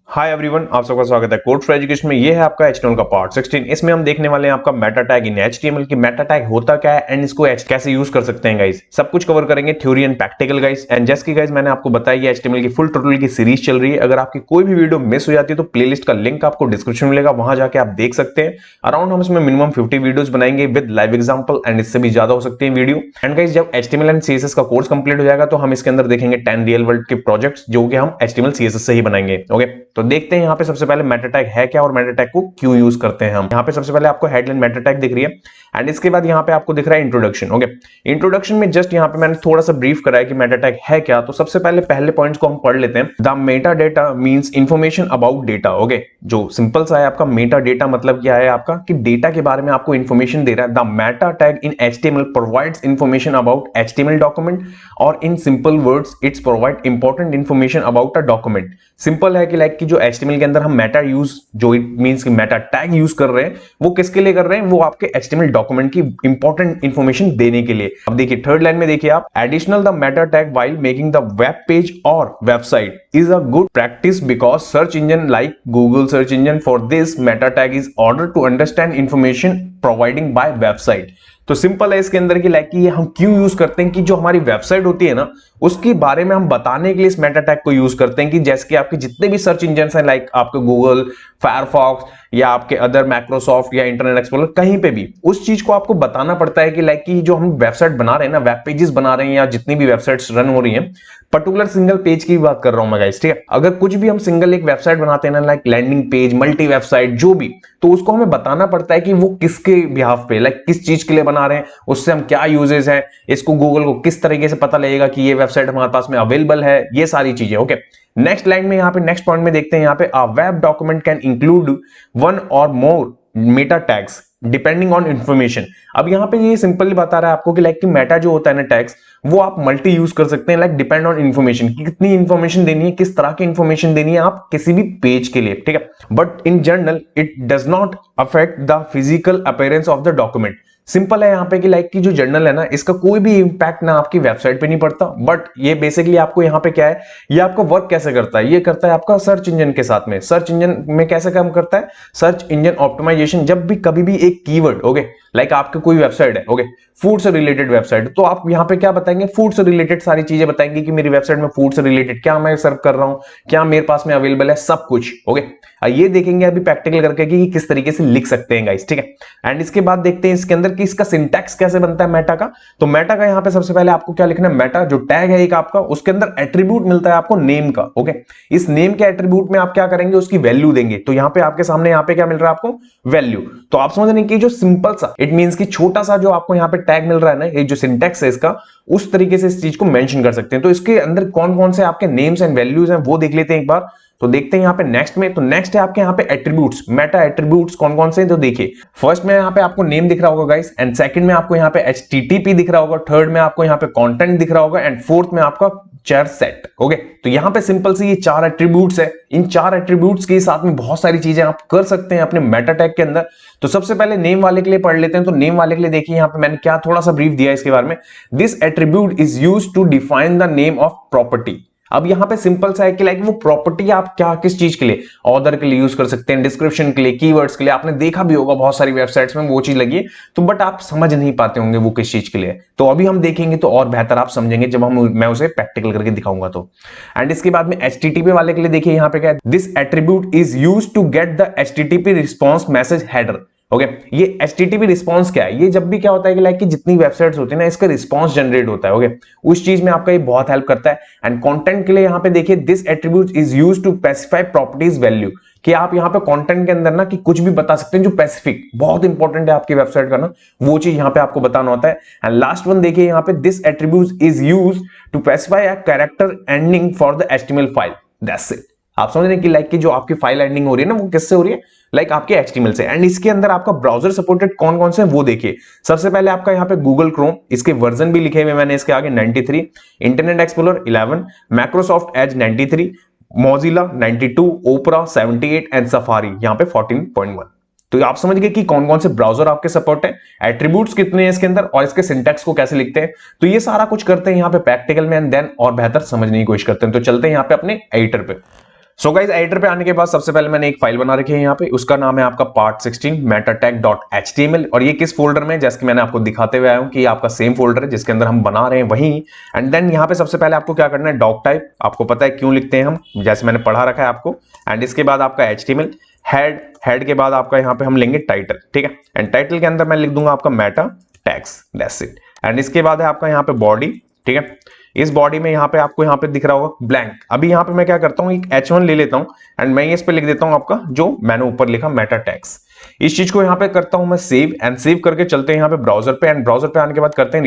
Hi everyone, आप सबका स्वागत है कोड फॉर एजुकेशन में। ये है आपका HTML का पार्ट 16। इसमें हम देखने वाले हैं आपका मेटा टैग इन HTML की मेटा टैग होता क्या है एंड इसको कैसे यूज कर सकते हैं गाइस। सब कुछ कवर करेंगे, theory and practical guys. And जैसे कि गाइस मैंने आपको बताया ये HTML की फुल ट्यूटोरियल की सीरीज चल रही है। अगर आपकी कोई भी वीडियो मिस हो जाती है तो प्लेलिस्ट का लिंक आपको डिस्क्रिप्शन में मिलेगा, वहां जाके आप देख सकते हैं। अराउंड हम इसमें मिनिमम 50 वीडियोस बनाएंगे विद लाइव एग्जांपल एंड इससे भी ज्यादा हो सकते हैं वीडियो। एंड गाइस जब HTML एंड CSS का कोर्स कंप्लीट हो जाएगा तो हम इसके अंदर देखेंगे 10 रियल वर्ल्ड के प्रोजेक्ट्स जो कि हम HTML CSS से ही बनाएंगे। ओके, तो देखते हैं यहाँ पे सबसे पहले मेटा टैग है क्या और मेटा टैग को क्यों यूज करते हैं हम। यहाँ पे सबसे पहले आपको हेडलाइन मेटा टैग दिख रही है एंड इसके बाद यहाँ पे आपको दिख रहा है इंट्रोडक्शन। ओके, इंट्रोडक्शन में जस्ट यहाँ पे मैंने थोड़ा सा ब्रीफ करा है कि मेटा टैग है क्या। तो सबसे पहले पॉइंट्स को हम पढ़ लेते हैं। The Meta data means information about data. Okay, जो सिंपल सा है आपका मेटा डेटा मतलब क्या है आपका कि डेटा के बारे में आपको इंफॉर्मेशन दे रहा है। The meta tag in HTML provides information about HTML document और in simple words it's provide important information about a document. Simple है कि लाइक कि जो HTML के अंदर हम मेटा यूज जो इट मींस कि मेटा टैग यूज कर रहे हैं वो किसके लिए कर रहे हैं, वो आपके HTML डॉक्यूमेंट की इंपॉर्टेंट इंफॉर्मेशन देने के लिए। अब देखिए थर्ड लाइन में देखिए आप, additional the meta tag while making the web page और website is a good practice because search engine like Google search engine for this meta tag is order to understand information providing by website. तो simple है इसके अंदर की like कि ये हम क्यों यूज करते हैं कि जो हमारी वेबसाइट होती है ना उसके बारे में हम बताने के लिए इस मेटा टैग को यूज करते हैं कि जैसे कि आपके जितने भी सर्च इंजन हैं लाइक आपके गूगल, फायरफॉक्स या आपके अदर माइक्रोसॉफ्ट या इंटरनेट एक्सप्लोरर, कहीं पे भी उस चीज को आपको बताना पड़ता है कि लाइक कि जो हम वेबसाइट बना रहे हैं ना, वेब पेजेस बना रहे हैं या जितनी भी वेबसाइट्स रन हो रही हैं, पर्टिकुलर सिंगल पेज की बात कर रहा हूं मैं गाइस, ठीक है। अगर कुछ भी हम सिंगल एक वेबसाइट बनाते हैं ना like landing page, multi website, जो भी, तो उसको हमें बताना पड़ता है कि वो किसके बिहाफ पे लाइक किस चीज के लिए बना रहे हैं, उससे हम क्या यूजेस है, इसको गूगल को किस तरीके से पता लगेगा कि ये वेबसाइट हमारे पास में अवेलेबल है, ये सारी चीजें। ओके, नेक्स्ट लाइन में यहाँ पे नेक्स्ट पॉइंट में देखते हैं यहाँ पे a web document can include one or more meta tags depending on information. अब यहाँ पे ये सिंपली बता रहा है आपको कि लाइक कि मेटा जो होता है ना टैग्स, वो आप मल्टी यूज कर सकते हैं लाइक डिपेंड ऑन इंफॉर्मेशन, कितनी इंफॉर्मेशन देनी है, किस तरह की इंफॉर्मेशन देनी है आप किसी भी पेज के लिए, ठीक है। But in general it does not affect the physical appearance of the document. Simple है यहाँ पे कि लाइक की जो जर्नल है ना इसका कोई भी इंपैक्ट ना आपकी वेबसाइट पे नहीं पड़ता। बट ये बेसिकली आपको यहाँ पे क्या है, ये आपका वर्क कैसे करता है, ये करता है आपका सर्च इंजन के साथ में। सर्च इंजन में कैसे काम करता है, सर्च इंजन ऑप्टिमाइजेशन। जब भी कभी भी एक कीवर्ड, ओके, लाइक आपकी कोई वेबसाइट है, ओके, फूड से रिलेटेड वेबसाइट, तो आप यहाँ पे क्या बताएंगे, फूड से रिलेटेड सारी चीजें बताएंगे कि मेरी वेबसाइट में फूड से रिलेटेड क्या मैं सर्व कर रहा हूं, क्या मेरे पास में अवेलेबल है, सब कुछ। ओके, ये देखेंगे अभी प्रैक्टिकल करके कि किस तरीके से लिख सकते हैं गाइस, ठीक है। एंड इसके बाद देखते हैं इसके अंदर कि इसका सिंटैक्स कैसे बनता है मेटा का। तो मेटा का यहाँ पे सबसे पहले आपको क्या लिखना है, मेटा जो टैग है एक आपका, उसके अंदर एट्रीब्यूट मिलता है आपको नेम का। ओके, इस नेम के एट्रीब्यूट में आप क्या करेंगे, उसकी वैल्यू देंगे। तो यहाँ पे आपके सामने यहाँ पे क्या मिल रहा है आपको, वैल्यू। तो आप समझ रहे हैं कि जो सिंपल सा, इट मींस कि छोटा सा जो आपको यहाँ पे टैग मिल रहा है ना, ये जो सिंटैक्स है इसका, उस तरीके से इस चीज को मेंशन कर सकते हैं। तो इसके अंदर कौन कौन से आपके नेम्स एंड वैल्यूज हैं वो देख लेते हैं एक बार। तो देखते हैं यहाँ पे नेक्स्ट में, तो नेक्स्ट है आपके यहाँ पे एट्रीब्यूट्स, मेटा एट्रीब्यूट्स कौन कौन से हैं। तो देखिए फर्स्ट में यहाँ पे आपको नेम दिख रहा होगा गाइस, एंड सेकंड में आपको यहाँ पे HTTP दिख रहा होगा, थर्ड में आपको यहाँ पे कंटेंट दिख रहा होगा, एंड फोर्थ में आपका चर सेट। ओके, तो यहाँ पे सिंपल सी ये चार एट्रीब्यूट्स है। इन चार एट्रीब्यूट्स के साथ में बहुत सारी चीजें आप कर सकते हैं अपने मेटा टैग के अंदर। तो सबसे पहले नेम वाले के लिए पढ़ लेते हैं। तो नेम वाले के लिए देखिए यहाँ पे मैंने क्या थोड़ा सा ब्रीफ दिया इसके बारे में। This attribute is used to define the name of property. अब यहाँ पे सिंपल सा है कि लाइक वो प्रॉपर्टी आप क्या किस चीज के लिए, ऑर्डर के लिए यूज कर सकते हैं, डिस्क्रिप्शन के लिए, कीवर्ड्स के लिए। आपने देखा भी होगा बहुत सारी वेबसाइट्स में वो चीज लगी है, तो बट आप समझ नहीं पाते होंगे वो किस चीज के लिए। तो अभी हम देखेंगे तो और बेहतर आप समझेंगे जब मैं उसे प्रैक्टिकल करके दिखाऊंगा। तो एंड इसके बाद में HTTP वाले के लिए देखिए यहाँ पे क्या है, this attribute is used to get the HTTP response message header. Okay, ये HTTP रिस्पॉन्स क्या है, ये जब भी क्या होता है कि लाइक कि जितनी वेबसाइट्स होती है ना इसका रिस्पॉन्स जनरेट होता है। ओके, उस चीज में आपका ये बहुत हेल्प करता है। एंड कंटेंट के लिए यहाँ पे देखिए, this attribute is used to specify properties value, कि आप यहाँ पे कंटेंट के अंदर ना कि कुछ भी बता सकते हैं जो स्पेसिफिक बहुत इंपॉर्टेंट है आपकी वेबसाइट का ना, वो चीज यहाँ पे आपको बताना होता है। एंड लास्ट वन देखिए यहाँ पे, this attribute is used to specify a character ending for the HTML file. That's it. आप समझ रहे हैं कि लाइक की जो आपकी फाइल एंडिंग हो रही है ना वो किससे हो रही है, लाइक आपके HTML से। एंड इसके अंदर आपका ब्राउजर सपोर्टेड कौन कौन से हैं वो देखिए। सबसे पहले आपका यहाँ पे गूगल क्रोम, इसके वर्जन भी लिखे हुए मैंने इसके आगे 93, Internet Explorer 11, Microsoft Edge 93, Mozilla 92, Opera 78 and Safari यहाँ पे 14.1। तो आप समझ गए कि कौन कौन से ब्राउजर आपके सपोर्ट है, एट्रीब्यूट्स कितने हैं इसके अंदर, और इसके सिंटैक्स को कैसे लिखते हैं। तो ये सारा कुछ करते हैं यहाँ पे प्रैक्टिकल में, एंड देन और बेहतर समझने की कोशिश करते हैं। तो चलते हैं यहाँ पे अपने एडिटर पे। सो गाइस एडिटर पे आने के बाद सबसे पहले मैंने एक फाइल बना रखी है यहाँ पे, उसका नाम है आपका पार्ट 16 metatag.html और ये किस फोल्डर में, जैसे कि मैंने आपको दिखाते हुए आया हूँ कि आपका सेम फोल्डर है जिसके अंदर हम बना रहे हैं वही। एंड देन यहाँ पे सबसे पहले आपको क्या करना है, डॉक टाइप, आपको पता है क्यों लिखते हैं हम, जैसे मैंने पढ़ा रखा है आपको। एंड इसके बाद आपका HTML हेड के बाद आपका यहाँ पे हम लेंगे टाइटल, ठीक है। एंड टाइटल के अंदर मैं लिख दूंगा आपका Meta tags, that's it. And इसके बाद है आपका यहाँ पे बॉडी, ठीक है। इस बॉडी में यहाँ पे आपको यहाँ पे दिख रहा होगा ब्लैंक। अभी यहाँ पे मैं क्या करता हूँ, एक H1 ले लेता हूँ एंड मैं इस पे लिख देता हूँ आपका जो मैंने ऊपर लिखा मेटा टैग्स। इस चीज को यहाँ पे करता हूँ मैं सेव, एंड सेव करके चलते हैं यहाँ पे ब्राउजर पे। एंड ब्राउजर पे आने के बाद करते हैं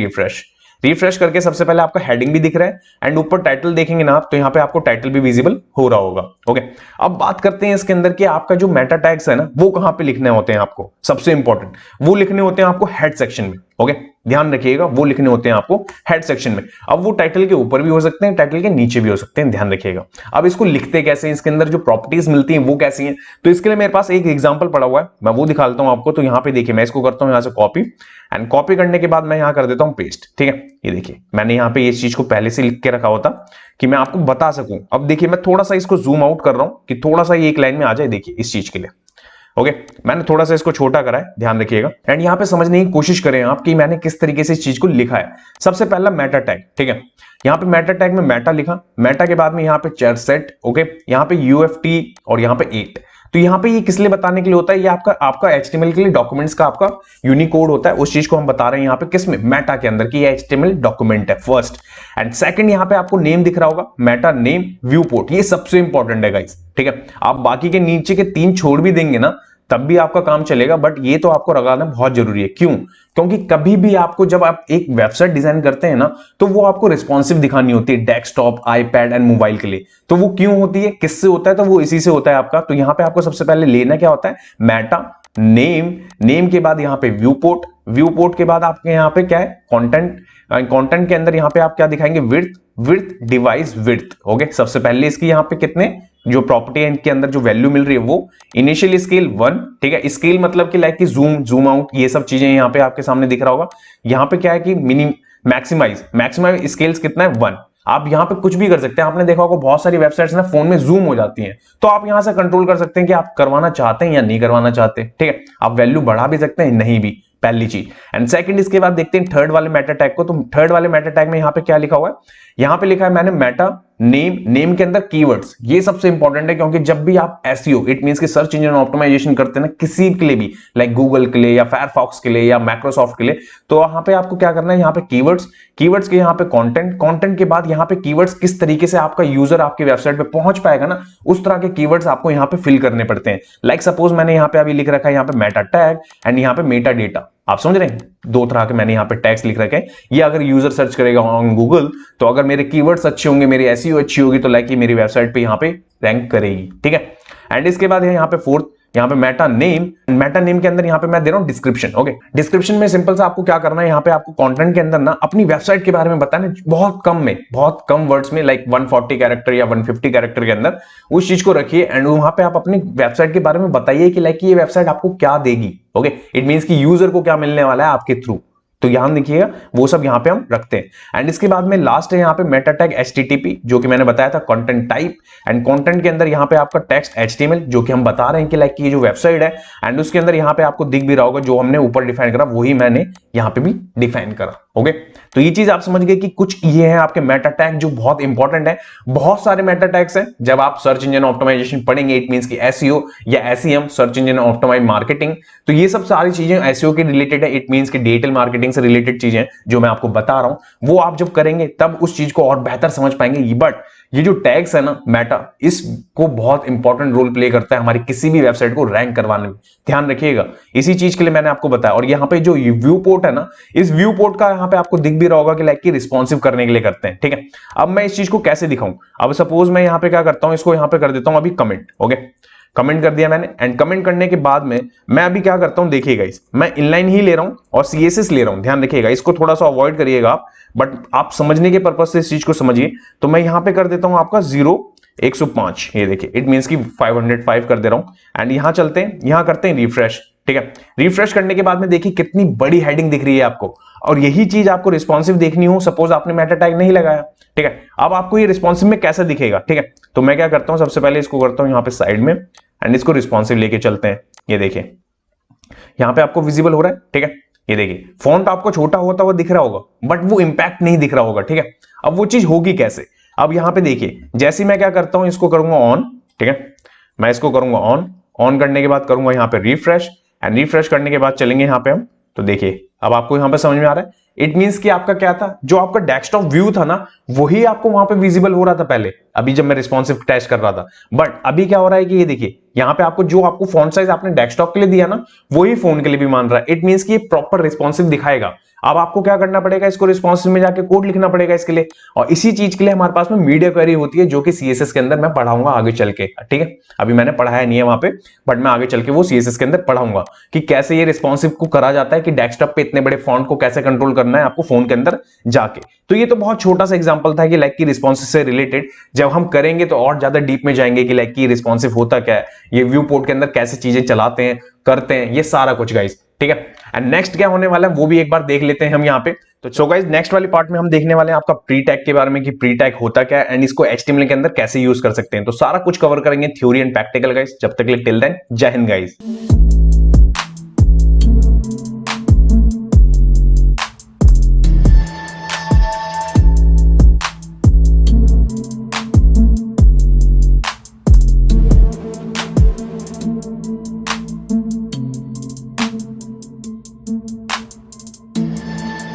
रिफ्रेश करके सबसे पहले आपका हेडिंग भी दिख रहा है एंड ऊपर टाइटल देखेंगे ना आप, तो यहाँ पे आपको टाइटल भी विजिबल हो रहा होगा। ओके, अब बात करते हैं इसके अंदर कि आपका जो मेटा टैग्स है ना वो कहाँ पे लिखने होते हैं आपको। सबसे इंपॉर्टेंट वो लिखने होते हैं आपको हेड सेक्शन में। ओके, ध्यान रखिएगा, वो लिखने होते हैं आपको हेड सेक्शन में। अब वो टाइटल के ऊपर भी हो सकते हैं, टाइटल के नीचे भी हो सकते हैं, ध्यान रखिएगा। अब इसको लिखते कैसे हैं, इसके अंदर जो प्रॉपर्टीज मिलती हैं वो कैसी हैं, तो इसके लिए मेरे पास एक एग्जांपल पड़ा हुआ है, मैं वो दिखा देता हूं आपको। तो यहाँ पे देखिए, मैं इसको करता हूं यहाँ से कॉपी, एंड कॉपी करने के बाद मैं यहाँ कर देता हूँ पेस्ट, ठीक है। ये देखिए, मैंने यहाँ पे इस चीज को पहले से लिख के रखा होता कि मैं आपको बता सकूं। अब देखिए, मैं थोड़ा सा इसको जूम आउट कर रहा हूं कि थोड़ा सा ये एक लाइन में आ जाए, देखिए इस चीज के लिए। ओके, मैंने थोड़ा सा इसको छोटा करा है, ध्यान रखिएगा। एंड यहाँ पे समझने की कोशिश करें आप कि मैंने किस तरीके से इस चीज को लिखा है। सबसे पहला मेटा टैग, ठीक है। यहाँ पे मेटा टैग में मेटा लिखा, मेटा के बाद में यहाँ पे चर सेट, ओके, यहाँ पे UFT और यहाँ पे 8। तो यहाँ पे ये किस लिए बताने के लिए होता है, ये आपका HTML के लिए डॉक्यूमेंट्स का आपका यूनिकोड होता है। उस चीज को हम बता रहे हैं यहाँ पे किस में, मेटा के अंदर, कि ये HTML डॉक्यूमेंट है, फर्स्ट। एंड सेकंड, यहाँ पे आपको नेम दिख रहा होगा, मेटा नेम व्यू पोर्ट, ये सबसे इंपॉर्टेंट है गाइस, ठीक है। आप बाकी के नीचे के 3 छोड़ भी देंगे ना तब भी आपका काम चलेगा, बट ये तो आपको लगाना बहुत जरूरी है। क्यों? क्योंकि कभी भी आपको, जब आप एक वेबसाइट डिजाइन करते हैं ना, तो वो आपको रिस्पॉन्सिव दिखानी होती है डेस्कटॉप, आईपैड एंड मोबाइल के लिए। तो वो क्यों होती है, किससे होता है, तो वो इसी से होता है आपका। तो यहाँ पे आपको सबसे पहले लेना क्या होता है, मेटा नेम के बाद यहाँ पे व्यू पोर्ट के बाद आपके यहाँ पे क्या है, कंटेंट के अंदर यहाँ पे आप क्या दिखाएंगे, विड्थ डिवाइस विड्थ। ओके, सबसे पहले इसकी यहाँ पे कितने जो प्रॉपर्टी है इनके अंदर जो वैल्यू मिल रही है वो इनिशियल स्केल 1, ठीक है। स्केल मतलब कि लाइक कि जूम आउट, ये सब चीजें यहाँ पे आपके सामने दिख रहा होगा। यहाँ पे क्या है कि मैक्सिमाइज स्केल्स कितना है, 1। आप यहाँ पे कुछ भी कर सकते हैं। आपने देखा होगा बहुत सारी वेबसाइट्स ना फोन में जूम हो जाती हैं, तो आप यहाँ से कंट्रोल कर सकते हैं कि आप करवाना चाहते हैं या नहीं करवाना चाहते, ठीक है। आप वैल्यू बढ़ा भी सकते हैं, नहीं भी, पहली चीज। एंड सेकंड, इसके बाद देखते हैं थर्ड वाले मेटा टैग को। तो थर्ड वाले मेटा टैग में यहाँ पे क्या लिखा हुआ है, यहाँ पे लिखा है मैंने मेटा नेम के अंदर कीवर्ड्स। ये सबसे इंपॉर्टेंट है, क्योंकि जब भी आप एसईओ, इट मींस कि सर्च इंजन ऑप्टिमाइजेशन करते हैं ना, किसी के लिए भी, लाइक गूगल के लिए या फायरफॉक्स के लिए या माइक्रोसॉफ्ट के लिए, तो वहां पे आपको क्या करना है, यहाँ पे कीवर्ड्स के यहाँ पे कंटेंट के बाद यहाँ पे कीवर्ड्स किस तरीके से आपका यूजर आपकी वेबसाइट पे पहुंच पाएगा ना, उस तरह के कीवर्ड्स आपको यहाँ पे फिल करने पड़ते हैं। लाइक सपोज मैंने यहाँ पे अभी लिख रखा है यहाँ पे मेटा टैग एंड यहाँ पे मेटा डेटा। आप समझ रहे हैं, 2 तरह के मैंने यहाँ पे टैग्स लिख रखे हैं। ये अगर यूजर सर्च करेगा ऑन गूगल, तो अगर मेरे कीवर्ड्स अच्छे होंगे, मेरी एसईओ अच्छी होगी, तो लाइक ये मेरी वेबसाइट पे यहाँ पे रैंक करेगी, ठीक है। एंड इसके बाद है यहाँ पे फोर्थ, यहाँ पे मेटा नेम के अंदर यहाँ पे मैं दे रहा हूँ डिस्क्रिप्शन। ओके, डिस्क्रिप्शन में सिंपल सा आपको क्या करना है, यहाँ पे आपको कंटेंट के अंदर ना अपनी वेबसाइट के बारे में बताना, बहुत कम वर्ड्स में, लाइक 140 कैरेक्टर या 150 कैरेक्टर के अंदर उस चीज को रखिए। एंड वहां पे आप अपनी वेबसाइट के बारे में बताइए कि लाइक ये वेबसाइट आपको क्या देगी। ओके, इट मींस कि यूजर को क्या मिलने वाला है आपके थ्रू। तो ध्यान देखिएगा, वो सब यहाँ पे हम रखते हैं। एंड इसके बाद में लास्ट है यहाँ पे मेटा टैग HTTP, जो कि मैंने बताया था कंटेंट टाइप। एंड कंटेंट के अंदर यहाँ पे आपका टेक्स्ट HTML, जो कि हम बता रहे हैं कि लाइक ये जो वेबसाइट है। एंड उसके अंदर यहाँ पे आपको दिख भी रहा होगा, जो हमने ऊपर डिफाइन करा वही मैंने यहाँ पे भी डिफाइन करा। ओके, तो ये चीज आप समझ गए कि कुछ ये है आपके मेटा टैग जो बहुत इंपॉर्टेंट है। बहुत सारे मेटा टैग्स हैं, जब आप सर्च इंजन ऑप्टिमाइजेशन पढ़ेंगे, इट मींस की SEO या SEM, search engine optimize marketing, तो ये सब सारी चीजें SEO के रिलेटेड है, इट मींस की डिजिटल मार्केटिंग से रिलेटेड चीजें जो मैं आपको बता रहा हूं, वो आप जब करेंगे तब उस चीज को और बेहतर समझ पाएंगे। बट ये जो टैग्स है ना मेटा, इसको बहुत इंपॉर्टेंट रोल प्ले करता है हमारी किसी भी वेबसाइट को रैंक करवाने में, ध्यान रखिएगा। इसी चीज के लिए मैंने आपको बताया। और यहाँ पे जो व्यू पोर्ट है ना, इस व्यू पोर्ट का यहाँ पे आपको दिख भी रहा होगा कि लाइक कि रिस्पॉन्सिव करने के लिए करते हैं, ठीक है। अब मैं इस चीज को कैसे दिखाऊं, अब सपोज मैं यहाँ पे क्या करता हूं, इसको यहाँ पे कर देता हूं अभी कमेंट। ओके, कमेंट कर दिया मैंने। एंड कमेंट करने के बाद में मैं अभी क्या करता हूं, देखिएगा, मैं इनलाइन ही ले रहा हूं और CSS ले रहा हूं, ध्यान रखिएगा। इसको थोड़ा सा अवॉइड करिएगा आप, बट आप समझने के पर्पज से इस चीज को समझिए। तो मैं यहां पे कर देता हूं आपका 0 105, ये देखिए, इट मींस की 505 कर दे रहा हूं। एंड यहां चलते हैं, यहां करते हैं रिफ्रेश, ठीक है। रिफ्रेश करने के बाद में देखिए कितनी बड़ी हेडिंग दिख रही है आपको, और यही चीज आपको रिस्पॉन्सिव देखनी हो, सपोज आपने मेटा टैग नहीं लगाया, ठीक है, अब आपको ये रिस्पॉन्सिव में कैसे दिखेगा, ठीक है। तो मैं क्या करता हूं, सबसे पहले इसको करता हूं यहाँ पे साइड में, एंड इसको रिस्पॉन्सिव लेके चलते हैं। ये देखिए यहाँ पे आपको विजिबल हो रहा है, ठीक है। ये देखिए फॉन्ट आपको छोटा होता हुआ दिख रहा होगा, बट वो इंपैक्ट नहीं दिख रहा होगा, ठीक है। अब वो चीज होगी कैसे, अब यहाँ पे देखिए जैसे मैं क्या करता हूं, इसको करूंगा ऑन, ठीक है, मैं इसको करूंगा ऑन करने के बाद करूंगा यहाँ पे रिफ्रेश, एंड रिफ्रेश करने के बाद चलेंगे यहाँ पे हम, तो देखिए अब आपको यहाँ पे समझ में आ रहा है, इट मींस कि आपका क्या था, जो आपका डेस्कटॉप व्यू था ना, वही आपको वहां पे विजिबल हो रहा था पहले, अभी जब मैं रिस्पॉन्सिव टेस्ट कर रहा था। बट अभी क्या हो रहा है कि ये देखिए यहाँ पे आपको जो आपको फॉन्ट साइज आपने डेस्कटॉप के लिए दिया ना, वही फोन के लिए भी मान रहा है। इट मींस कि ये प्रॉपर रिस्पॉन्सिव दिखाएगा। अब आपको क्या करना पड़ेगा, इसको रिस्पॉन्सिव में जाके कोड लिखना पड़ेगा इसके लिए, और इसी चीज के लिए हमारे पास में मीडिया क्वेरी होती है, जो कि सीएसएस के अंदर मैं पढ़ाऊंगा आगे चल के, ठीक है। अभी मैंने पढ़ाया नहीं है वहां पे, बट मैं आगे चल के वो सीएसएस के अंदर पढ़ाऊंगा कि कैसे ये रिस्पॉन्सिव को करा जाता है, कि डेस्कटॉप पे इतने बड़े फॉन्ट को कैसे कंट्रोल करना है आपको फोन के अंदर जाके। तो ये तो बहुत छोटा सा एग्जांपल था कि लाइक की रिस्पॉन्सिव से रिलेटेड। जब हम करेंगे तो और ज्यादा डीप में जाएंगे कि लाइक की रिस्पॉन्सिव होता क्या है, ये व्यू पोर्ट के अंदर कैसे चीजें चलाते हैं, करते हैं, ये सारा कुछ गाइस, ठीक है। एंड नेक्स्ट क्या होने वाला है वो भी एक बार देख लेते हैं हम यहाँ पे। तो सो गाइस नेक्स्ट वाली पार्ट में हम देखने वाले हैं आपका प्री टैग के बारे में, कि प्री टैग होता क्या है एंड इसको एचटीएमएल के अंदर कैसे यूज कर सकते हैं। तो सारा कुछ कवर करेंगे, थ्योरी एंड प्रैक्टिकल गाइस। जब तक के लिए टिल देन जय हिंद गाइस।